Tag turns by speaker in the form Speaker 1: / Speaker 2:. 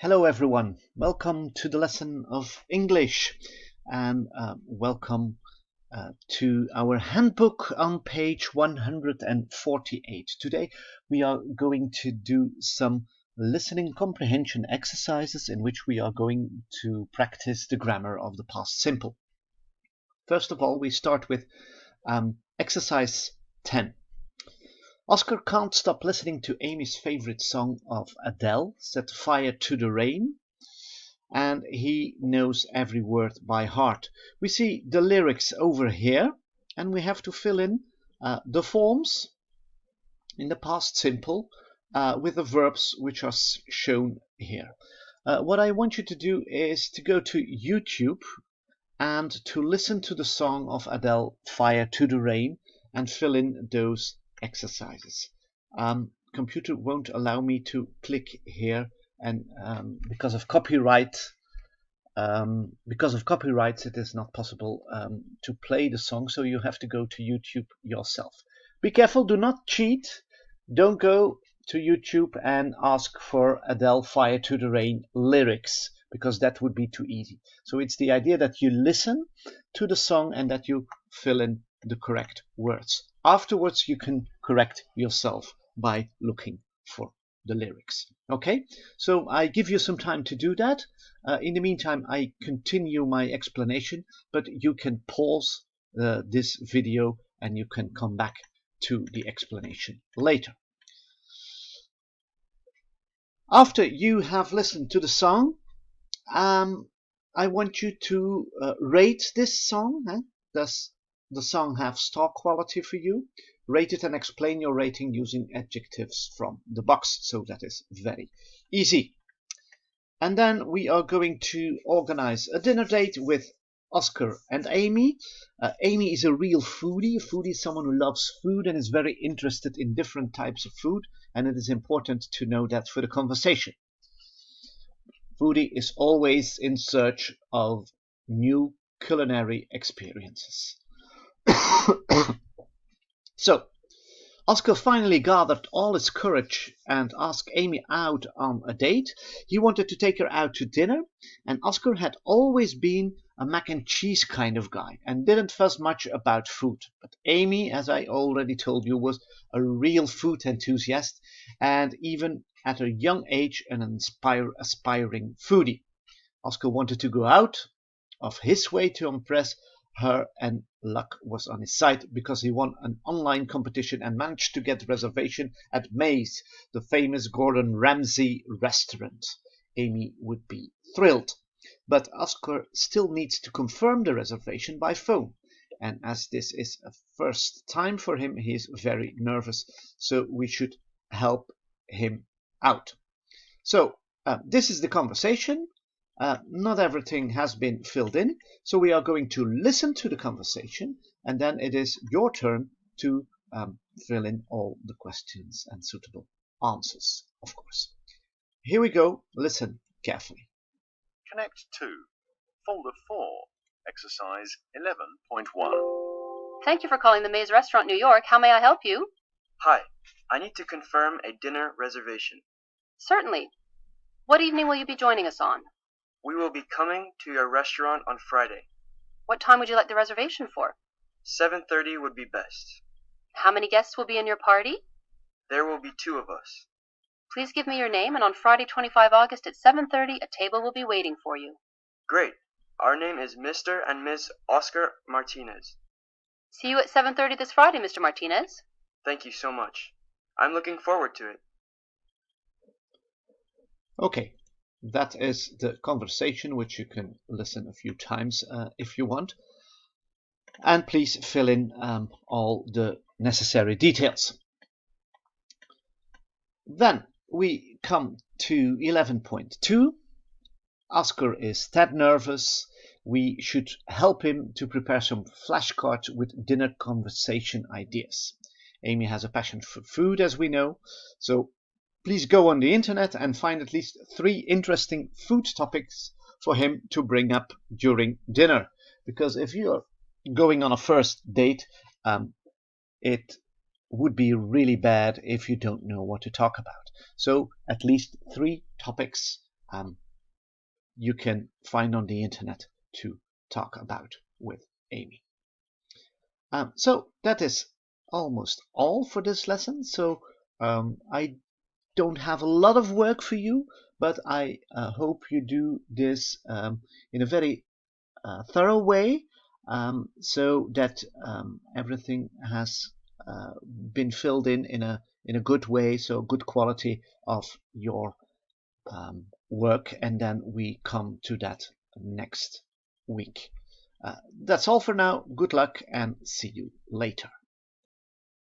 Speaker 1: Hello everyone, welcome to the lesson of English and welcome to our handbook on page 148. Today we are going to do some listening comprehension exercises in which we are going to practice the grammar of the past simple. First of all, we start with exercise 10. Oscar can't stop listening to Amy's favorite song of Adele, Set Fire to the Rain, and he knows every word by heart. We see the lyrics over here, and we have to fill in the forms in the past simple with the verbs which are shown here. What I want you to do is to go to YouTube and to listen to the song of Adele, Fire to the Rain, and fill in those exercises. Computer won't allow me to click here, and because of copyrights, it is not possible to play the song, so you have to go to YouTube yourself. Be careful, do not cheat. Don't go to YouTube and ask for Adele Fire to the Rain lyrics, because that would be too easy. So it's the idea that you listen to the song and that you fill in the correct words. Afterwards, you can correct yourself by looking for the lyrics. Okay, so I give you some time to do that. In the meantime, I continue my explanation, but you can pause this video and you can come back to the explanation later. After you have listened to the song, I want you to rate this song. Does the song have star quality for you? Rate it and explain your rating using adjectives from the box. So that is very easy. And then we are going to organize a dinner date with Oscar and Amy. Amy is a real foodie. A foodie is someone who loves food and is very interested in different types of food. And it is important to know that for the conversation. Foodie is always in search of new culinary experiences. So, Oscar finally gathered all his courage and asked Amy out on a date. He wanted to take her out to dinner, and Oscar had always been a mac and cheese kind of guy and didn't fuss much about food. But Amy, as I already told you, was a real food enthusiast and even at a young age an aspiring foodie. Oscar wanted to go out of his way to impress her, and luck was on his side because he won an online competition and managed to get a reservation at May's, the famous Gordon Ramsay restaurant. Amy would be thrilled, but Oscar still needs to confirm the reservation by phone, and as this is a first time for him, he is very nervous, so we should help him out. So this is the conversation. Not everything has been filled in, so we are going to listen to the conversation, and then it is your turn to fill in all the questions and suitable answers, of course. Here we go. Listen carefully.
Speaker 2: Connect to Folder 4, Exercise 11.1.
Speaker 3: Thank you for calling the Maze Restaurant, New York. How may I help you?
Speaker 4: Hi, I need to confirm a dinner reservation.
Speaker 3: Certainly. What evening will you be joining us on?
Speaker 4: We will be coming to your restaurant on Friday.
Speaker 3: What time would you like the reservation for?
Speaker 4: 7:30 would be best.
Speaker 3: How many guests will be in your party?
Speaker 4: There will be 2 of us.
Speaker 3: Please give me your name, and on Friday, 25 August at 7:30, a table will be waiting for you.
Speaker 4: Great. Our name is Mr. and Ms. Oscar Martinez.
Speaker 3: See you at 7:30 this Friday, Mr. Martinez.
Speaker 4: Thank you so much. I'm looking forward to it.
Speaker 1: Okay, that is the conversation, which you can listen a few times if you want. And please fill in all the necessary details. Then we come to 11.2. Oscar is that nervous. We should help him to prepare some flashcards with dinner conversation ideas. Amy has a passion for food, as we know, so please go on the internet and find at least 3 interesting food topics for him to bring up during dinner. Because if you're going on a first date, it would be really bad if you don't know what to talk about. So at least 3 topics you can find on the internet to talk about with Amy. So that is almost all for this lesson. So I don't have a lot of work for you, but I hope you do this in a very thorough way, so that everything has been filled in a good way, so good quality of your work, and then we come to that next week. That's all for now. Good luck and see you later.